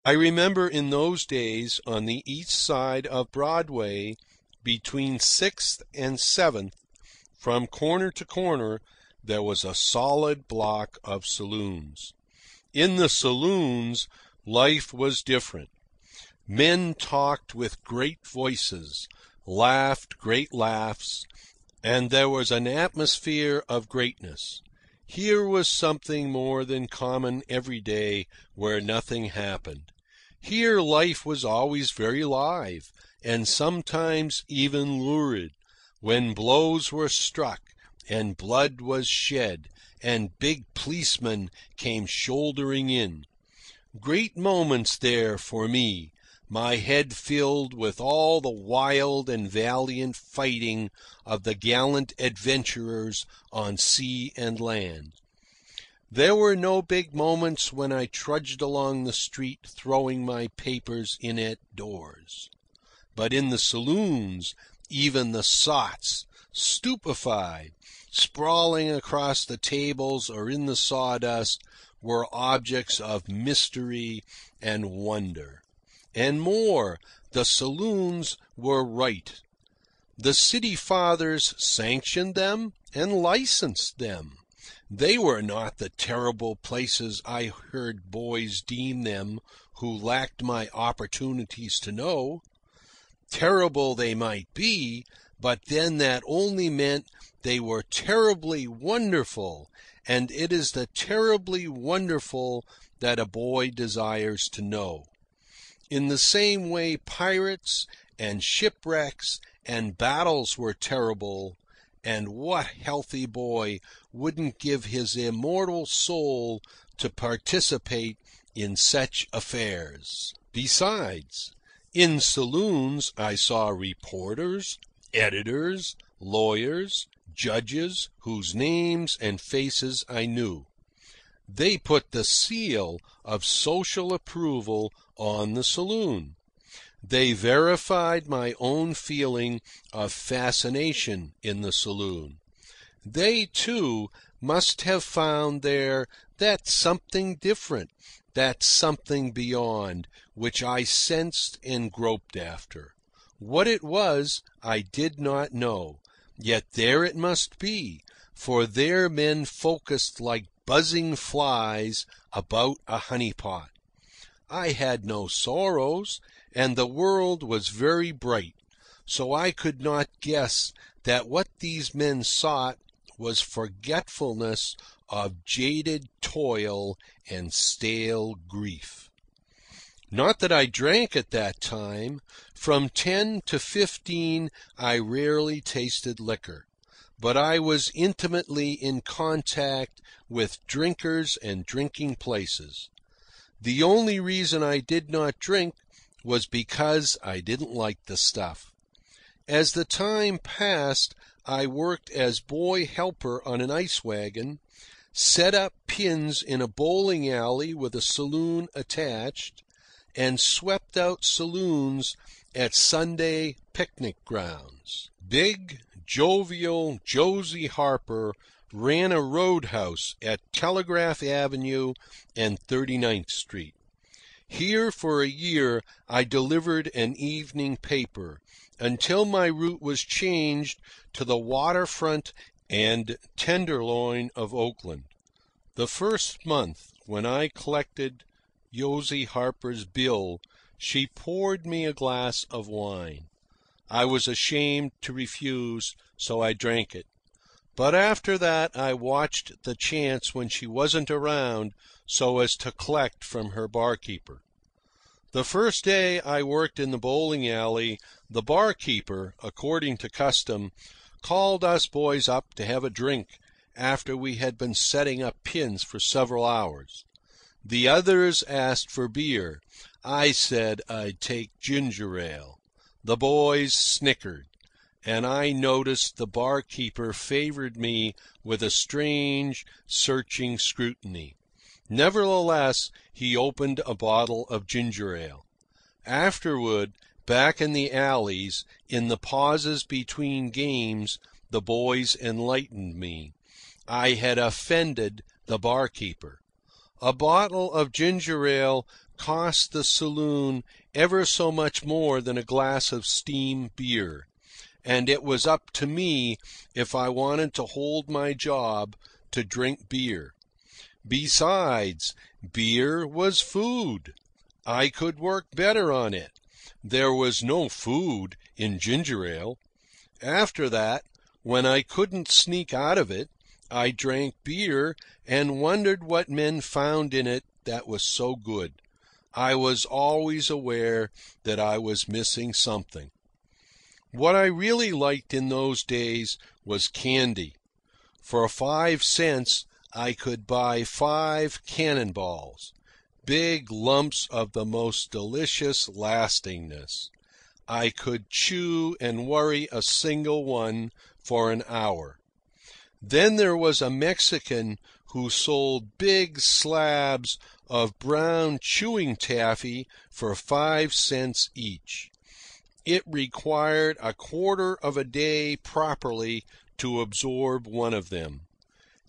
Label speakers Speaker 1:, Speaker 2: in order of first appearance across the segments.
Speaker 1: I remember in those days on the east side of Broadway, between 6th and 7th, from corner to corner, there was a solid block of saloons. In the saloons, life was different. Men talked with great voices, laughed great laughs, and there was an atmosphere of greatness. Here was something more than common every day where nothing happened. Here life was always very live, and sometimes even lurid, when blows were struck, and blood was shed, and big policemen came shouldering in. Great moments there for me, my head filled with all the wild and valiant fighting of the gallant adventurers on sea and land. There were no big moments when I trudged along the street throwing my papers in at doors. But in the saloons, even the sots, stupefied, sprawling across the tables or in the sawdust, were objects of mystery and wonder. And more, the saloons were right. The city fathers sanctioned them and licensed them. They were not the terrible places I heard boys deem them who lacked my opportunities to know. Terrible they might be, but then that only meant they were terribly wonderful, and it is the terribly wonderful that a boy desires to know. In the same way pirates and shipwrecks and battles were terrible, and what healthy boy wouldn't give his immortal soul to participate in such affairs? Besides, in saloons I saw reporters, editors, lawyers, judges whose names and faces I knew. They put the seal of social approval on the saloon. They verified my own feeling of fascination in the saloon. They, too, must have found there that something different, that something beyond, which I sensed and groped after. What it was, I did not know. Yet there it must be, for there men focused like buzzing flies about a honey-pot. I had no sorrows, and the world was very bright, so I could not guess that what these men sought was forgetfulness of jaded toil and stale grief. Not that I drank at that time. From 10 to 15 I rarely tasted liquor, but I was intimately in contact with drinkers and drinking places. The only reason I did not drink was because I didn't like the stuff. As the time passed, I worked as boy helper on an ice wagon, set up pins in a bowling alley with a saloon attached, and swept out saloons at Sunday picnic grounds. Big, jovial Josie Harper ran a roadhouse at Telegraph Avenue and 39th Street. Here for a year I delivered an evening paper, until my route was changed to the waterfront and Tenderloin of Oakland. The first month, when I collected Josie Harper's bill, she poured me a glass of wine. I was ashamed to refuse, so I drank it. But after that I watched the chance when she wasn't around so as to collect from her barkeeper. The first day I worked in the bowling alley, the barkeeper, according to custom, called us boys up to have a drink after we had been setting up pins for several hours. The others asked for beer. I said I'd take ginger ale. The boys snickered, and I noticed the barkeeper favored me with a strange, searching scrutiny. Nevertheless, he opened a bottle of ginger ale. Afterward, back in the alleys, in the pauses between games, the boys enlightened me. I had offended the barkeeper. A bottle of ginger ale cost the saloon ever so much more than a glass of steam beer, and it was up to me, if I wanted to hold my job, to drink beer. Besides, beer was food. I could work better on it. There was no food in ginger ale. After that, when I couldn't sneak out of it, I drank beer and wondered what men found in it that was so good. I was always aware that I was missing something. What I really liked in those days was candy. For 5 cents, I could buy 5 cannonballs, big lumps of the most delicious lastingness. I could chew and worry a single one for an hour. Then there was a Mexican who sold big slabs of brown chewing taffy for 5 cents each. It required a quarter of a day properly to absorb one of them.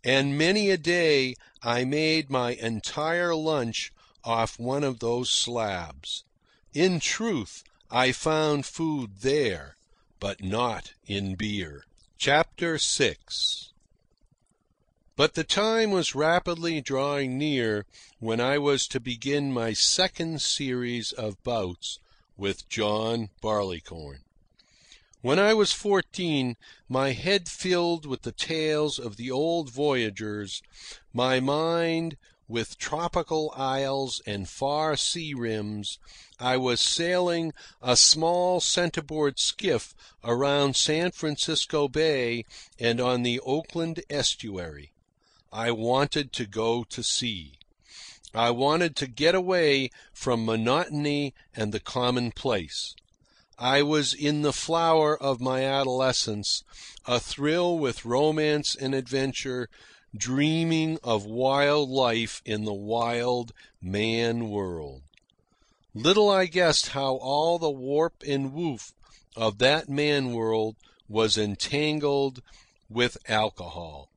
Speaker 1: And many a day I made my entire lunch off one of those slabs. In truth, I found food there, but not in beer. Chapter 6. But the time was rapidly drawing near when I was to begin my second series of bouts with John Barleycorn. When I was 14, my head filled with the tales of the old voyagers, my mind with tropical isles and far sea rims, I was sailing a small centerboard skiff around San Francisco Bay and on the Oakland estuary. I wanted to go to sea. I wanted to get away from monotony and the commonplace. I was in the flower of my adolescence, athrill with romance and adventure, dreaming of wild life in the wild man world. Little I guessed how all the warp and woof of that man world was entangled with alcohol.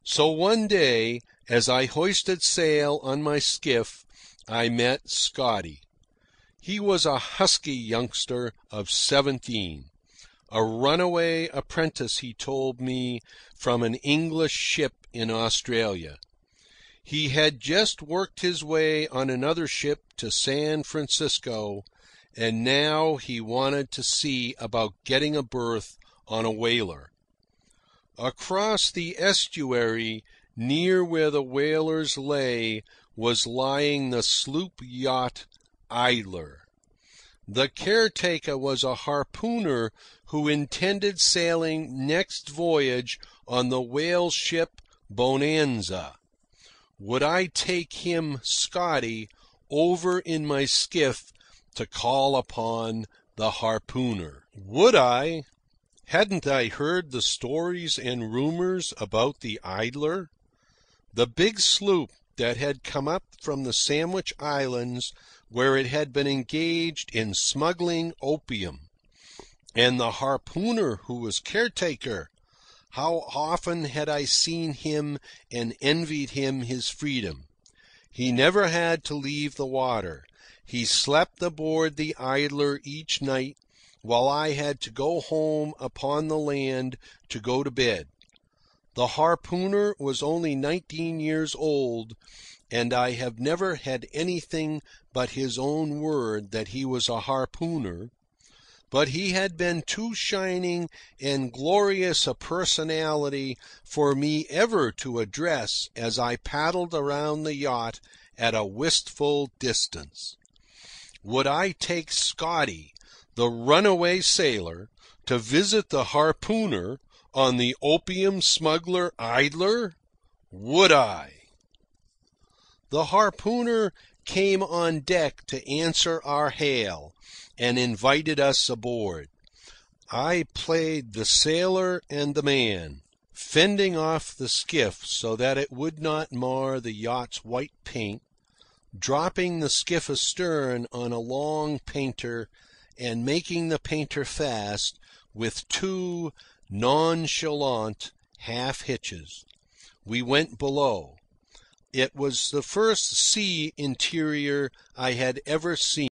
Speaker 1: So one day, as I hoisted sail on my skiff, I met Scotty. He was a husky youngster of 17, a runaway apprentice, he told me, from an English ship in Australia. He had just worked his way on another ship to San Francisco, and now he wanted to see about getting a berth on a whaler. Across the estuary, near where the whalers lay, was lying the sloop yacht Idler. The caretaker was a harpooner who intended sailing next voyage on the whale ship Bonanza. Would I take him, Scotty, over in my skiff to call upon the harpooner? Would I? Hadn't I heard the stories and rumours about the Idler? The big sloop that had come up from the Sandwich Islands where it had been engaged in smuggling opium. And the harpooner who was caretaker, how often had I seen him and envied him his freedom. He never had to leave the water. He slept aboard the Idler each night, while I had to go home upon the land to go to bed. The harpooner was only 19 years old, and I have never had anything but his own word that he was a harpooner, but he had been too shining and glorious a personality for me ever to address as I paddled around the yacht at a wistful distance. Would I take Scotty, the runaway sailor, to visit the harpooner on the opium smuggler Idler? Would I? The harpooner came on deck to answer our hail and invited us aboard. I played the sailor and the man, fending off the skiff so that it would not mar the yacht's white paint, dropping the skiff astern on a long painter and making the painter fast with 2 nonchalant half hitches. We went below. It was the first sea interior I had ever seen.